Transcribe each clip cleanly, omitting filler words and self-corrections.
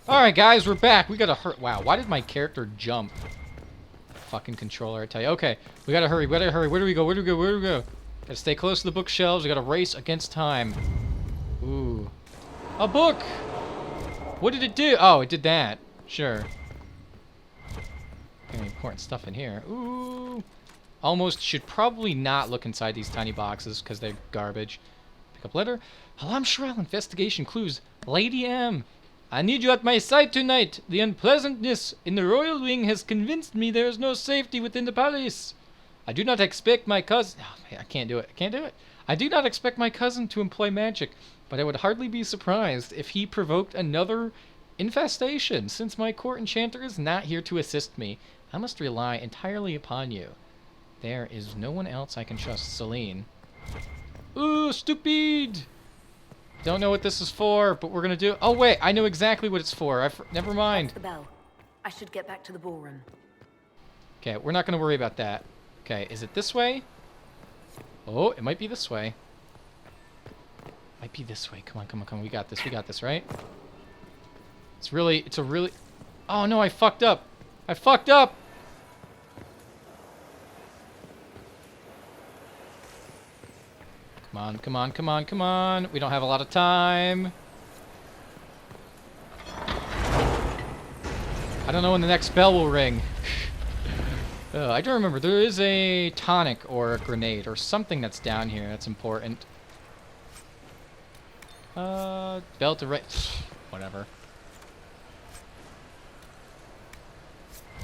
Alright, guys, we're back. We gotta hurt. Wow, why did my character jump? Fucking controller, I tell you. Okay, we gotta hurry. We gotta hurry. Where do we go? Where do we go? Where do we go? Gotta stay close to the bookshelves. We gotta race against time. Ooh. A book! What did it do? Oh, it did that. Sure. Any important stuff in here. Ooh. Almost should probably not look inside these tiny boxes because they're garbage. Pick up letter. Alam Shrill investigation clues. Lady M. I need you at my side tonight. The unpleasantness in the royal wing has convinced me there is no safety within the palace. I do not expect my cousin... Oh, man, I can't do it. I can't do it. I do not expect my cousin to employ magic, but I would hardly be surprised if he provoked another infestation. Since my court enchanter is not here to assist me, I must rely entirely upon you. There is no one else I can trust. Celine. Ooh, stupid! Don't know what this is for, but we're gonna do... Oh, wait, I know exactly what it's for. Never mind. That's the bell. I should get back to the ballroom. Okay, we're not gonna worry about that. Okay, is it this way? Oh, it might be this way. Might be this way. Come on, come on, come on. We got this, right? It's a really... Oh, no, I fucked up. I fucked up! Come on, come on, come on, come on. We don't have a lot of time. I don't know when the next bell will ring. I don't remember. There is a tonic or a grenade or something that's down here that's important. Bell to right. Whatever.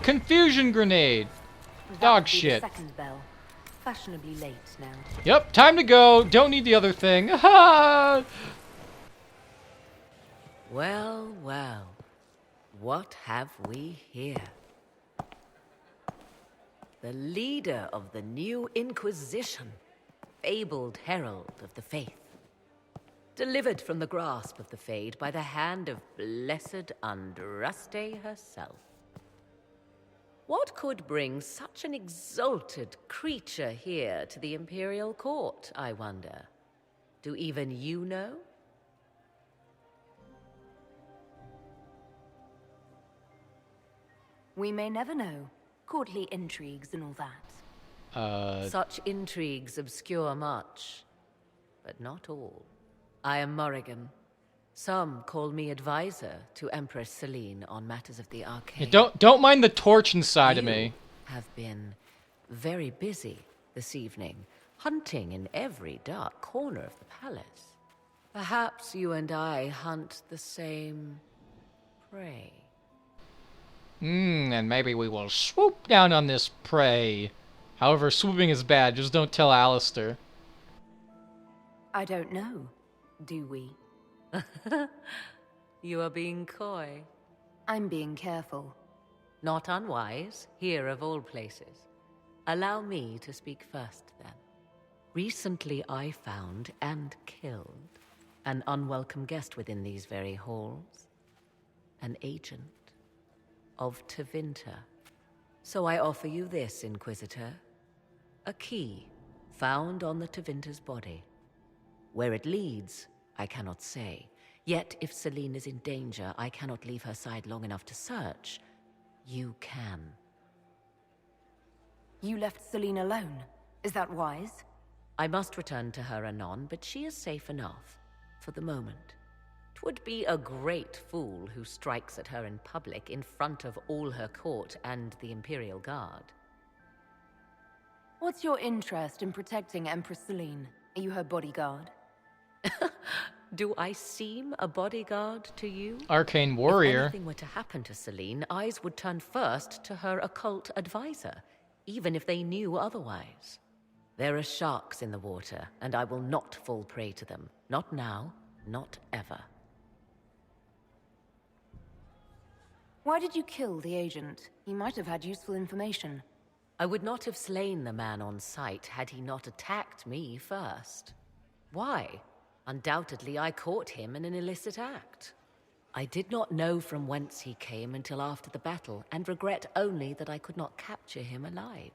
Confusion grenade. Dog shit. Second bell. Fashionably late now. Yep, time to go. Don't need the other thing. Ha! Well, well. What have we here? The leader of the new Inquisition, fabled herald of the faith. Delivered from the grasp of the Fade by the hand of blessed Andraste herself. What could bring such an exalted creature here to the Imperial Court, I wonder? Do even you know? We may never know. Courtly intrigues and all that. Such intrigues obscure much, but not all. I am Morrigan. Some call me advisor to Empress Celine on matters of the arcane. Yeah, don't mind the torch inside of me. You have been very busy this evening, hunting in every dark corner of the palace. Perhaps you and I hunt the same prey. And maybe we will swoop down on this prey. However, swooping is bad. Just don't tell Alistair. I don't know. Do we? You are being coy. I'm being careful. Not unwise, here of all places. Allow me to speak first, then. Recently I found and killed an unwelcome guest within these very halls. An agent of Tevinter. So I offer you this, Inquisitor. A key found on the Tevinter's body. Where it leads, I cannot say. Yet, if Celine is in danger, I cannot leave her side long enough to search. You can. You left Celine alone. Is that wise? I must return to her anon, but she is safe enough. For the moment. 'Twould be a great fool who strikes at her in public in front of all her court and the Imperial Guard. What's your interest in protecting Empress Celine? Are you her bodyguard? Do I seem a bodyguard to you? Arcane If warrior. anything were to happen to Celine, eyes would turn first to her occult advisor, even if they knew otherwise. There are sharks in the water, and I will not fall prey to them. Not now, not ever. Why did you kill the agent? He might have had useful information. I would not have slain the man on sight had he not attacked me first. Why? Undoubtedly, I caught him in an illicit act. I did not know from whence he came until after the battle, and regret only that I could not capture him alive.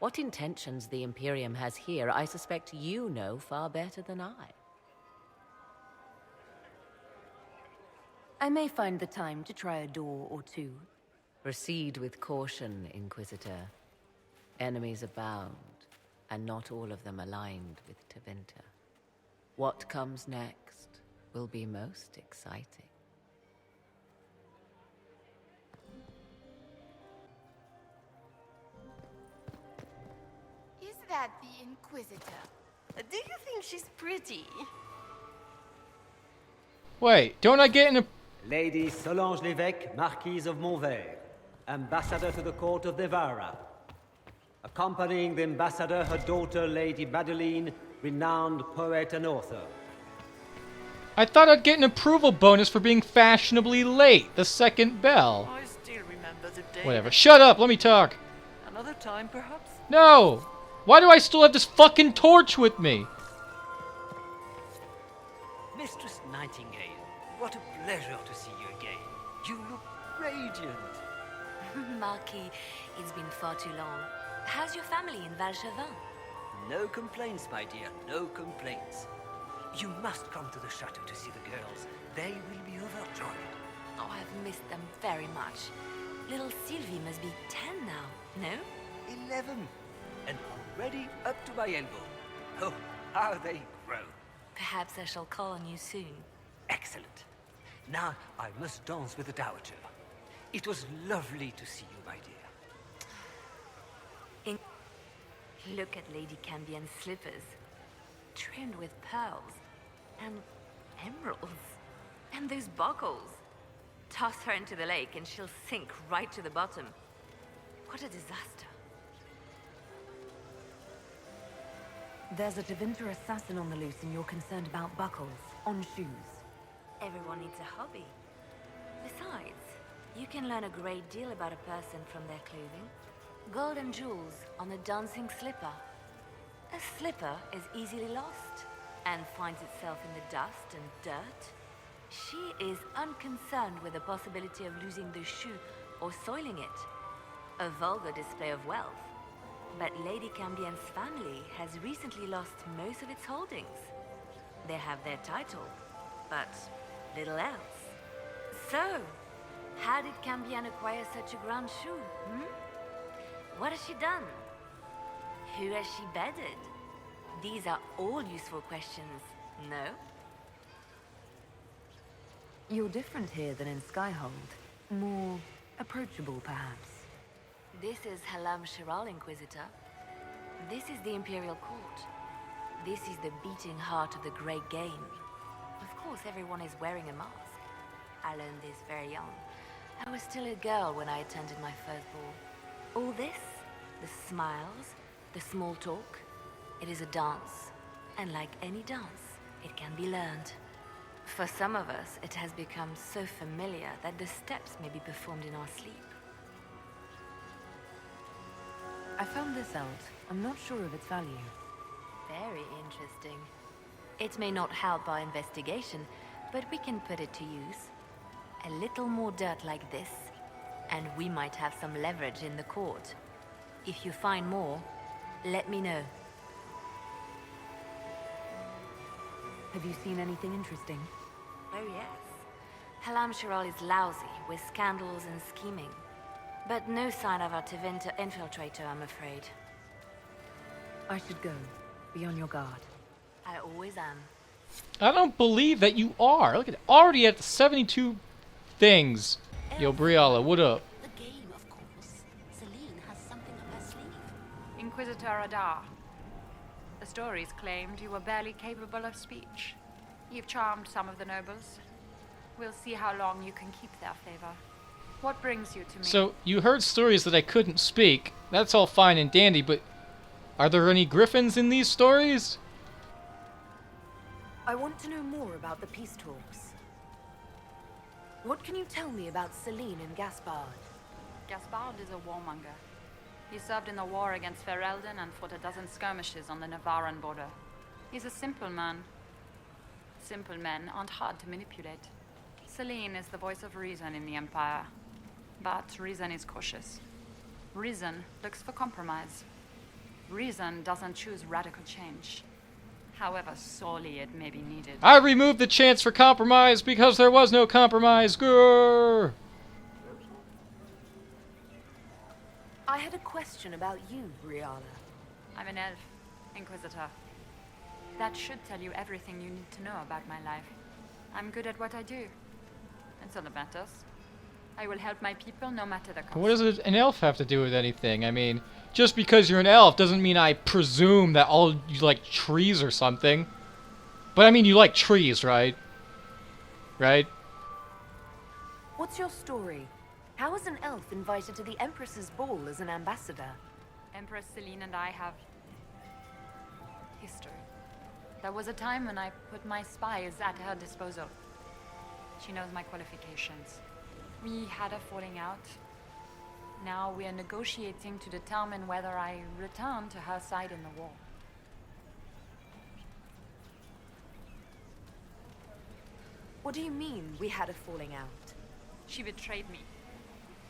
What intentions the Imperium has here, I suspect you know far better than I. I may find the time to try a door or two. Proceed with caution, Inquisitor. Enemies abound, and not all of them aligned with Tevinter. What comes next will be most exciting. Is that the Inquisitor? Do you think she's pretty? Wait, don't I get in a... Lady Solange Lévesque, Marquise of Montvert, ambassador to the court of Devara. Accompanying the ambassador, her daughter, Lady Madeline, renowned poet and author. I thought I'd get an approval bonus for being fashionably late. The second bell. I still remember the day. Whatever. Shut up, let me talk. Another time, perhaps? No! Why do I still have this fucking torch with me? Mistress Nightingale, what a pleasure to see you again. You look radiant. Marquis, it's been far too long. How's your family in Valchevin? No complaints, my dear, no complaints. You must come to the chateau to see the girls. They will be overjoyed. Oh, I've missed them very much. Little Sylvie must be 10 now, no? 11. And already up to my elbow. Oh, how they grow. Perhaps I shall call on you soon. Excellent. Now I must dance with the Dowager. It was lovely to see you, my dear. Look at Lady Cambien's slippers. Trimmed with pearls. And emeralds. And those buckles. Toss her into the lake and she'll sink right to the bottom. What a disaster. There's a Tevinter assassin on the loose and you're concerned about buckles on shoes. Everyone needs a hobby. Besides, you can learn a great deal about a person from their clothing. Gold and jewels on a dancing slipper. A slipper is easily lost and finds itself in the dust and dirt. She is unconcerned with the possibility of losing the shoe or soiling it. A vulgar display of wealth. But Lady Cambien's family has recently lost most of its holdings. They have their title, but little else. So, how did Cambien acquire such a grand shoe, What has she done? Who has she bedded? These are all useful questions, no? You're different here than in Skyhold. More approachable, perhaps. This is Halam Shiral, Inquisitor. This is the Imperial Court. This is the beating heart of the Great Game. Of course, everyone is wearing a mask. I learned this very young. I was still a girl when I attended my first ball. All this, the smiles, the small talk, it is a dance. And like any dance, it can be learned. For some of us, it has become so familiar that the steps may be performed in our sleep. I found this out. I'm not sure of its value. Very interesting. It may not help our investigation, but we can put it to use. A little more dirt like this, and we might have some leverage in the court. If you find more, let me know. Have you seen anything interesting? Oh yes. Halam Shiral is lousy with scandals and scheming. But no sign of our Tevinter infiltrator, I'm afraid. I should go. Be on your guard. I always am. I don't believe that you are. Look at it. Already at 72 things. Yo, Briala, what up? The game, of course. Celine has something up her sleeve. Inquisitor Adar. The stories claimed you were barely capable of speech. You've charmed some of the nobles. We'll see how long you can keep their favor. What brings you to me? So, you heard stories that I couldn't speak. That's all fine and dandy, but are there any griffins in these stories? I want to know more about the peace talks. What can you tell me about Celine and Gaspard? Gaspard is a warmonger. He served in the war against Ferelden and fought a dozen skirmishes on the Navarran border. He's a simple man. Simple men aren't hard to manipulate. Celine is the voice of reason in the Empire. But reason is cautious. Reason looks for compromise. Reason doesn't choose radical change. however sorely it may be needed. I removed the chance for compromise because there was no compromise. Grrr. I had a question about you, Brianna. I'm an elf, Inquisitor. That should tell you everything you need to know about my life. I'm good at what I do. That's all that matters. I will help my people no matter the cost. What does an elf have to do with anything? I mean, just because you're an elf doesn't mean I presume that all you like trees or something. But I mean, you like trees, right? Right? What's your story? How was an elf invited to the Empress's ball as an ambassador? Empress Celine and I have history. There was a time when I put my spies at her disposal. She knows my qualifications. We had a falling out. Now we are negotiating to determine whether I return to her side in the war. What do you mean, we had a falling out? She betrayed me.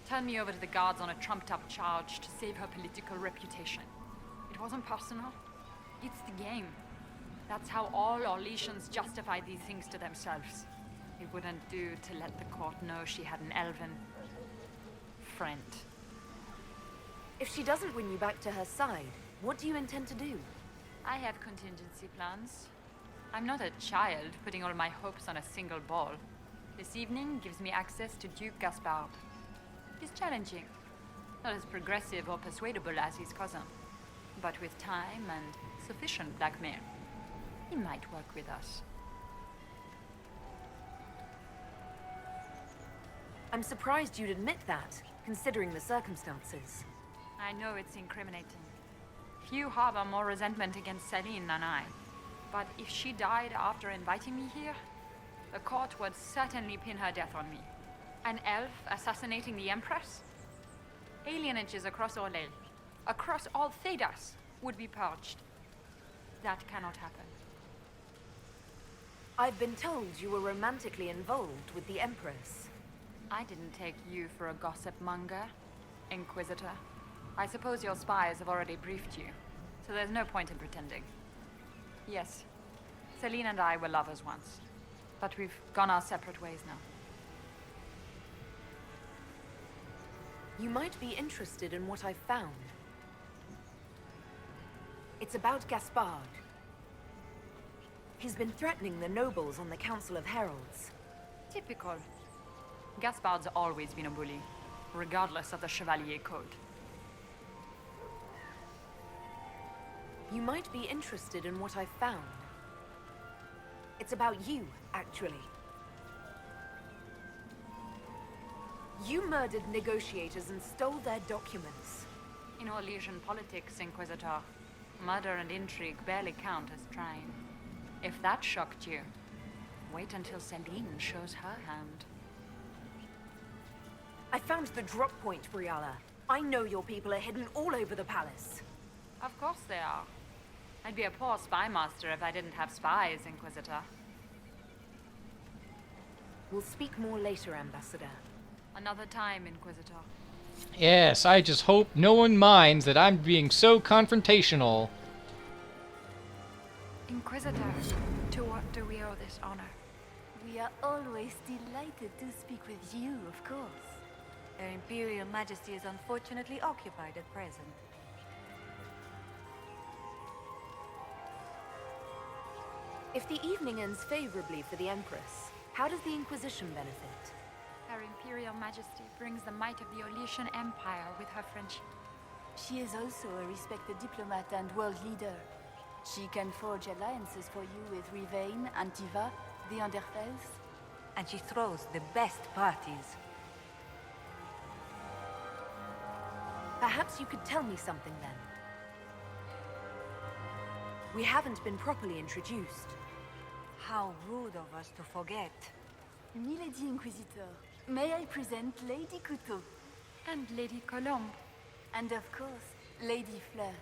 Turned me over to the guards on a trumped-up charge to save her political reputation. It wasn't personal. It's the game. That's how all Orlesians justify these things to themselves. It wouldn't do to let the court know she had an elven friend. If she doesn't win you back to her side, what do you intend to do? I have contingency plans. I'm not a child putting all my hopes on a single ball. This evening gives me access to Duke Gaspard. He's challenging. Not as progressive or persuadable as his cousin. But with time and sufficient blackmail, he might work with us. I'm surprised you'd admit that, considering the circumstances. I know it's incriminating. Few harbor more resentment against Celine than I. But if she died after inviting me here, the court would certainly pin her death on me. An elf assassinating the Empress? Alienages across Orlais, across all Thedas, would be purged. That cannot happen. I've been told you were romantically involved with the Empress. I didn't take you for a gossip monger, Inquisitor. I suppose your spies have already briefed you, so there's no point in pretending. Yes, Celine and I were lovers once, but we've gone our separate ways now. You might be interested in what I've found. It's about Gaspard. He's been threatening the nobles on the Council of Heralds. Typical. Gaspard's always been a bully, regardless of the Chevalier Code. You might be interested in what I've found. It's about you, actually. You murdered negotiators and stole their documents. In Orlesian politics, Inquisitor, murder and intrigue barely count as trying. If that shocked you, wait until Celine shows her hand. I found the drop point, Briala. I know your people are hidden all over the palace. Of course they are. I'd be a poor spy master if I didn't have spies, Inquisitor. We'll speak more later, Ambassador. Another time, Inquisitor. Yes, I just hope no one minds that I'm being so confrontational. Inquisitor, to what do we owe this honor? We are always delighted to speak with you, of course. Her Imperial Majesty is unfortunately occupied at present. If the evening ends favorably for the Empress, how does the Inquisition benefit? Her Imperial Majesty brings the might of the Orlesian Empire with her friendship. She is also a respected diplomat and world leader. She can forge alliances for you with Rivain, Antiva, the Underfells. And she throws the best parties. Perhaps you could tell me something then. We haven't been properly introduced. How rude of us to forget. Milady Inquisitor, may I present Lady Couteau? And Lady Colombe. And of course, Lady Fleur.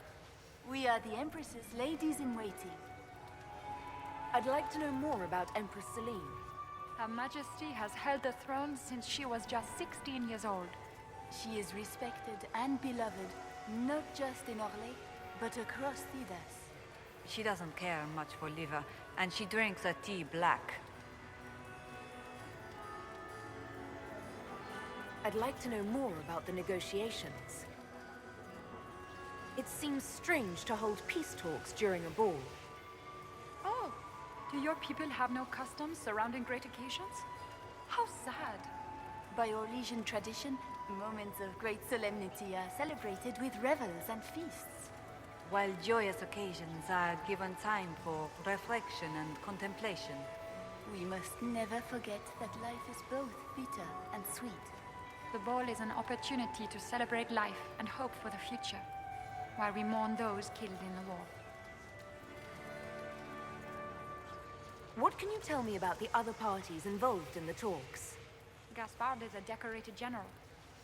We are the Empress's ladies-in-waiting. I'd like to know more about Empress Celine. Her Majesty has held the throne since she was just 16 years old. She is respected and beloved, not just in Orlais, but across Thedas. She doesn't care much for liver, and she drinks her tea black. I'd like to know more about the negotiations. It seems strange to hold peace talks during a ball. Oh, do your people have no customs surrounding great occasions? How sad. By Orlesian tradition, moments of great solemnity are celebrated with revels and feasts. While joyous occasions are given time for reflection and contemplation. We must never forget that life is both bitter and sweet. The ball is an opportunity to celebrate life and hope for the future, while we mourn those killed in the war. What can you tell me about the other parties involved in the talks? Gaspard is a decorated general,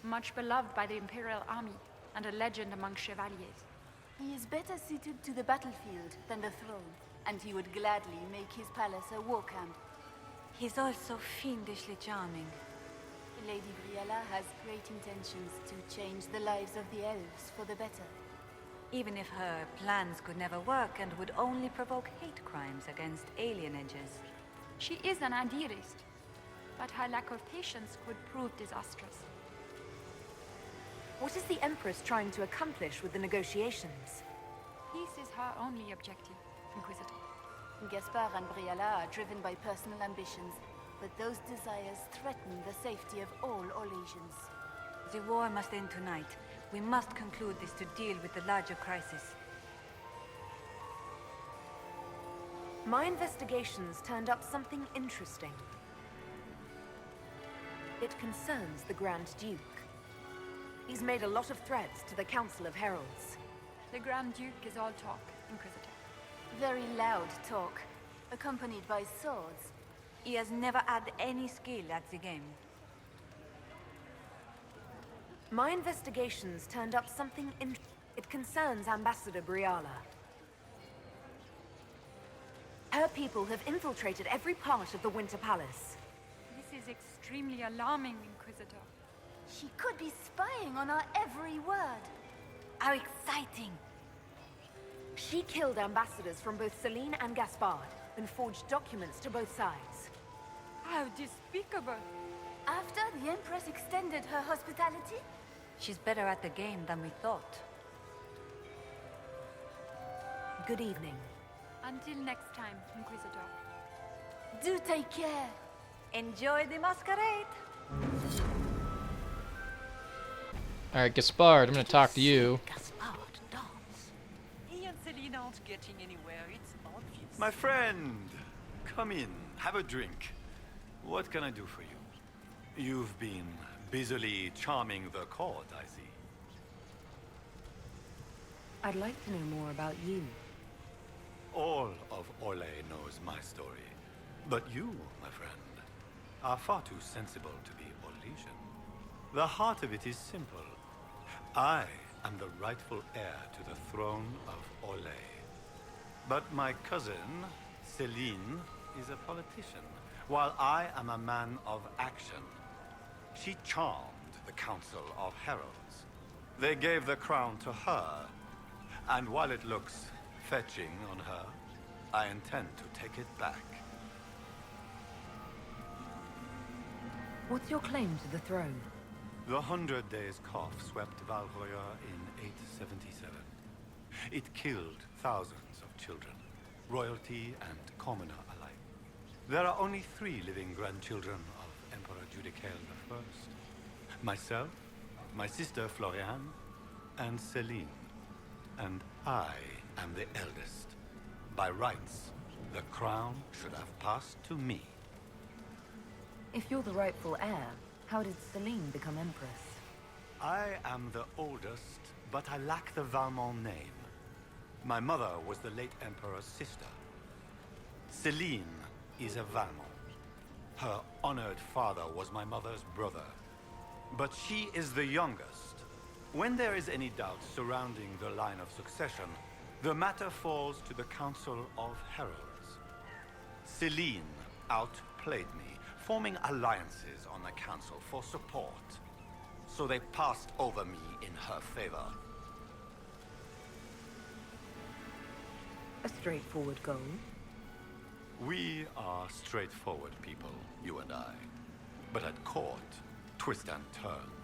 much beloved by the Imperial Army, and a legend among chevaliers. He is better suited to the battlefield than the throne, and he would gladly make his palace a war camp. He's also fiendishly charming. Lady Briella has great intentions to change the lives of the elves for the better. Even if her plans could never work and would only provoke hate crimes against alienages. She is an idealist, but her lack of patience could prove disastrous. What is the Empress trying to accomplish with the negotiations? Peace is her only objective, Inquisitor. Gaspard and Briella are driven by personal ambitions, but those desires threaten the safety of all Orlesians. The war must end tonight. We must conclude this to deal with the larger crisis. My investigations turned up something interesting. It concerns the Grand Duke. He's made a lot of threats to the Council of Heralds. The Grand Duke is all talk, Inquisitor. Very loud talk, accompanied by swords. He has never had any skill at the game. My investigations turned up something It concerns Ambassador Briella. Her people have infiltrated every part of the Winter Palace. This is extremely alarming, Inquisitor. She could be spying on our every word. How exciting! She killed ambassadors from both Celine and Gaspard and forged documents to both sides. How despicable! After the Empress extended her hospitality? She's better at the game than we thought. Good evening. Until next time, Inquisitor. Do take care. Enjoy the masquerade! Alright, Gaspard, I'm gonna talk to you. Gaspard dance. He and Celine aren't getting anywhere, it's obvious. My friend, come in, have a drink. What can I do for you? You've been busily charming the court, I see. I'd like to know more about you. All of Orlais knows my story. But you, my friend, are far too sensible to be Orlesian. The heart of it is simple. I am the rightful heir to the throne of Orlais. But my cousin, Celine, is a politician, while I am a man of action. She charmed the Council of Heralds. They gave the crown to her, and while it looks fetching on her, I intend to take it back. What's your claim to the throne? The 100 Days Cough swept Valroya in 877. It killed thousands of children, royalty and commoner alike. There are only 3 living grandchildren of Emperor Judicael I. Myself, my sister Floriane, and Celine. And I am the eldest. By rights, the crown should have passed to me. If you're the rightful heir, how did Celine become Empress? I am the oldest, but I lack the Valmont name. My mother was the late Emperor's sister. Celine is a Valmont. Her honored father was my mother's brother. But she is the youngest. When there is any doubt surrounding the line of succession, the matter falls to the Council of Heralds. Celine outplayed me, forming alliances on the Council for support. So they passed over me in her favor. A straightforward goal. We are straightforward people, you and I. But at court, twist and turn.